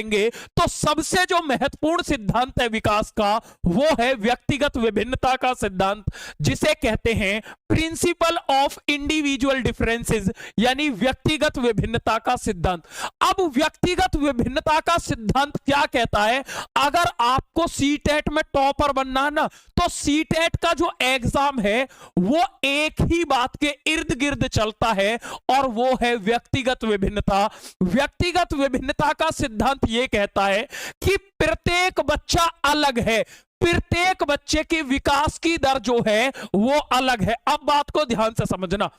तो सबसे जो महत्वपूर्ण सिद्धांत है विकास का वो है व्यक्तिगत विभिन्नता का सिद्धांत, जिसे कहते हैं प्रिंसिपल ऑफ इंडिविजुअल डिफरेंसेस, यानी व्यक्तिगत विभिन्नता का सिद्धांत। अब व्यक्तिगत विभिन्नता का सिद्धांत क्या कहता है? अगर आपको सीटेट में टॉपर बनना है ना, तो सीटेट का जो एग्जाम है वो एक ही बात के इर्द गिर्द चलता है और वो है व्यक्तिगत विभिन्नता। व्यक्तिगत विभिन्नता का सिद्धांत यह कहता है कि प्रत्येक बच्चा अलग है, प्रत्येक बच्चे की विकास की दर जो है वो अलग है। अब बात को ध्यान से समझना,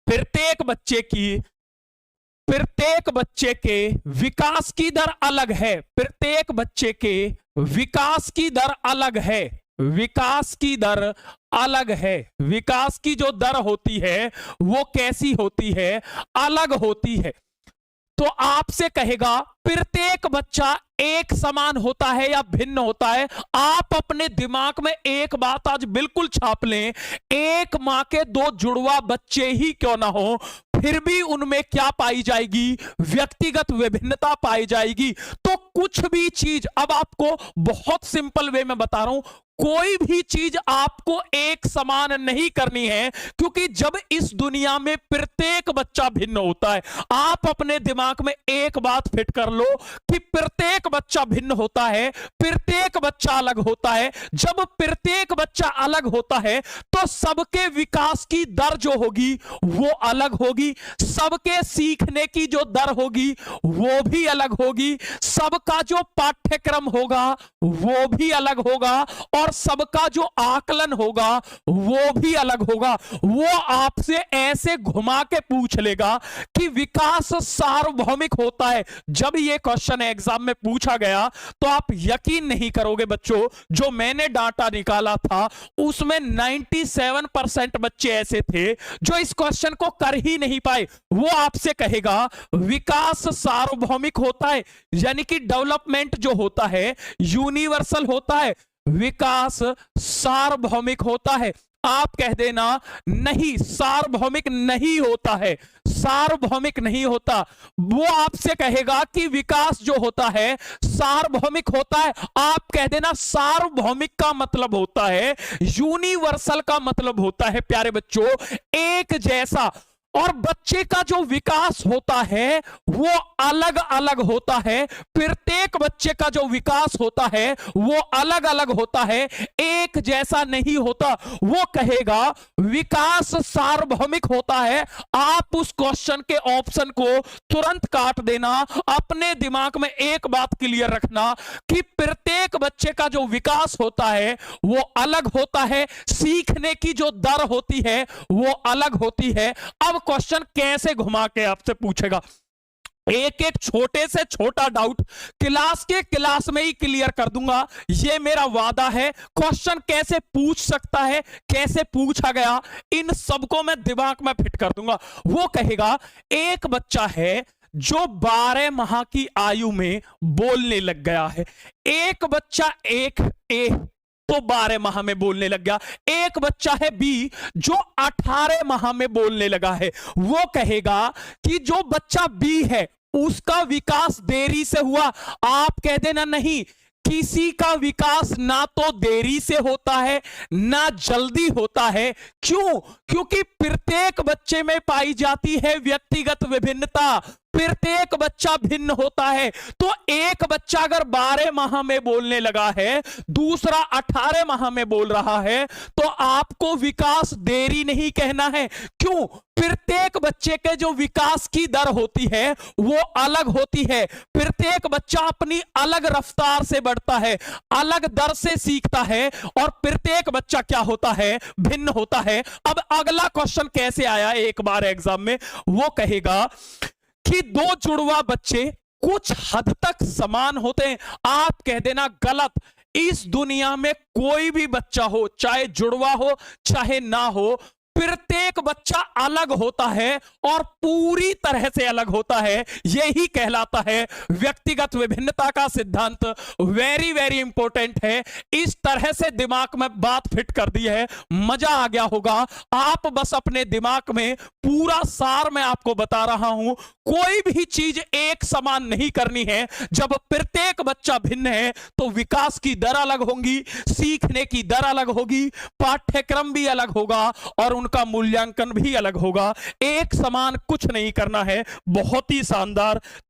प्रत्येक बच्चे के विकास की दर अलग है, प्रत्येक बच्चे के विकास की दर अलग है, विकास की दर अलग है। विकास की जो दर होती है वो कैसी होती है? अलग होती है। तो आपसे कहेगा प्रत्येक बच्चा एक समान होता है या भिन्न होता है? आप अपने दिमाग में एक बात आज बिल्कुल छाप लें, एक मां के दो जुड़वा बच्चे ही क्यों ना हो, फिर भी उनमें क्या पाई जाएगी? व्यक्तिगत विभिन्नता पाई जाएगी। तो कुछ भी चीज, अब आपको बहुत सिंपल वे में बता रहा हूं, कोई भी चीज आपको एक समान नहीं करनी है, क्योंकि जब इस दुनिया में प्रत्येक बच्चा भिन्न होता है। आप अपने दिमाग में एक बात फिट कर लो कि प्रत्येक बच्चा भिन्न होता है, प्रत्येक बच्चा अलग होता है। जब प्रत्येक बच्चा अलग होता है तो सबके विकास की दर जो होगी वो अलग होगी, सबके सीखने की जो दर होगी वो भी अलग होगी, सबका जो पाठ्यक्रम होगा वो भी अलग होगा और सबका जो आकलन होगा वो भी अलग होगा। वो आपसे ऐसे घुमा के पूछ लेगा कि विकास सार्वभौमिक होता है। जब ये क्वेश्चन एग्जाम में पूछा गया तो आप यकीन नहीं करोगे बच्चों, जो मैंने डाटा निकाला था उसमें 97% बच्चे ऐसे थे जो इस क्वेश्चन को कर ही नहीं पाए। वो आपसे कहेगा विकास सार्वभौमिक होता है, यानी कि डेवलपमेंट जो होता है यूनिवर्सल होता है, विकास सार्वभौमिक होता है। आप कह देना नहीं, सार्वभौमिक नहीं होता है, सार्वभौमिक नहीं होता। वो आपसे कहेगा कि विकास जो होता है सार्वभौमिक होता है। आप कह देना सार्वभौमिक का मतलब होता है, यूनिवर्सल का मतलब होता है प्यारे बच्चों एक जैसा। और बच्चे का जो विकास होता है वो अलग अलग होता है, प्रत्येक बच्चे का जो विकास होता है वो अलग अलग होता है, एक जैसा नहीं होता। वो कहेगा विकास सार्वभौमिक होता है। आप उस क्वेश्चन के ऑप्शन को तुरंत काट देना। अपने दिमाग में एक बात क्लियर रखना कि प्रत्येक बच्चे का जो विकास होता है वो अलग होता है, सीखने की जो दर होती है वो अलग होती है। अब क्वेश्चन कैसे घुमा के आपसे पूछेगा, एक एक छोटे से छोटा डाउट क्लास में ही क्लियर कर दूंगा, ये मेरा वादा है। क्वेश्चन कैसे पूछ सकता है, कैसे पूछा गया, इन सबको मैं दिमाग में फिट कर दूंगा। वो कहेगा एक बच्चा है जो 12 माह की आयु में बोलने लग गया है, एक बच्चा तो 12 माह में बोलने लग गया, एक बच्चा है बी जो 18 माह में बोलने लगा है। वो कहेगा कि जो बच्चा बी है उसका विकास देरी से हुआ। आप कह देना नहीं, किसी का विकास ना तो देरी से होता है ना जल्दी होता है। क्यों? क्योंकि प्रत्येक बच्चे में पाई जाती है व्यक्तिगत विभिन्नता, प्रत्येक बच्चा भिन्न होता है। तो एक बच्चा अगर 12 माह में बोलने लगा है, दूसरा 18 माह में बोल रहा है, तो आपको विकास देरी नहीं कहना है। क्यों? प्रत्येक बच्चे के जो विकास की दर होती है वो अलग होती है, प्रत्येक बच्चा अपनी अलग रफ्तार से बढ़ता है, अलग दर से सीखता है और प्रत्येक बच्चा क्या होता है? भिन्न होता है। अब अगला क्वेश्चन कैसे आया एक बार एग्जाम में, वो कहेगा कि दो जुड़वा बच्चे कुछ हद तक समान होते हैं। आप कह देना गलत। इस दुनिया में कोई भी बच्चा हो, चाहे जुड़वा हो चाहे ना हो, प्रत्येक बच्चा अलग होता है और पूरी तरह से अलग होता है, यही कहलाता है व्यक्तिगत विभिन्नता का सिद्धांत। वेरी वेरी इंपॉर्टेंट है। इस तरह से दिमाग में बात फिट कर दी है, मजा आ गया होगा। आप बस अपने दिमाग में पूरा सार मैं आपको बता रहा हूं, कोई भी चीज एक समान नहीं करनी है। जब प्रत्येक बच्चा भिन्न है तो विकास की दर अलग होगी, सीखने की दर अलग होगी, पाठ्यक्रम भी अलग होगा और उनका मूल्यांकन भी अलग होगा। एक समान कुछ नहीं करना है। बहुत ही शानदार।